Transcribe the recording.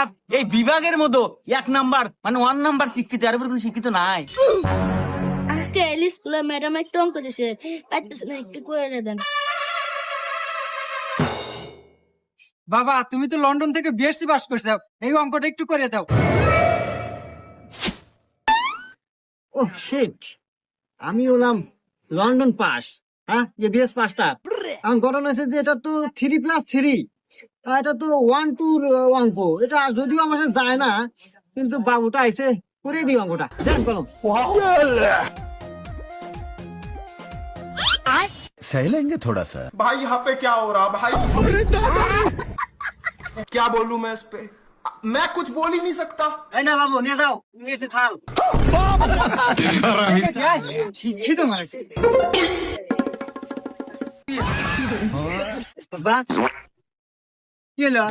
সাহেব এই বিভাগের মতো 1 নাম্বার মানে 1 নাম্বার শিক্ষিত, আর কোনো শিক্ষিত নাই। আঙ্কেল স্কুলে ম্যাডাম একটু অঙ্ক দিছে, পারতেছে না, একটু করে দেন। বাবা তুমি তো লন্ডন থেকে বিএসসি পাস করছো, এই অঙ্কটা একটু করে দাও। ও শিট, আমি হলাম লন্ডন পাস, হ্যাঁ যে বিএস পাসটা। এখন ঘটনা হচ্ছে যে এটা তো 3+3, এটা তো 1-2 অঙ্ক, এটা যদিও আমার সাথে যায় না, কিন্তু বাবুটা আইছে করে দিই অঙ্কটা, দেন কলম। सह लेंगे थोड़ा सा। भाई यहाँ पे क्या हो रहा भाई? क्या बोलूं मैं इस पे? मैं कुछ बोल ही नहीं सकता। এই না বাবু, নিয়ে যাও, নিয়ে এসে থাম। শিক্ষিত মানুষ। বাবা, কি হলো?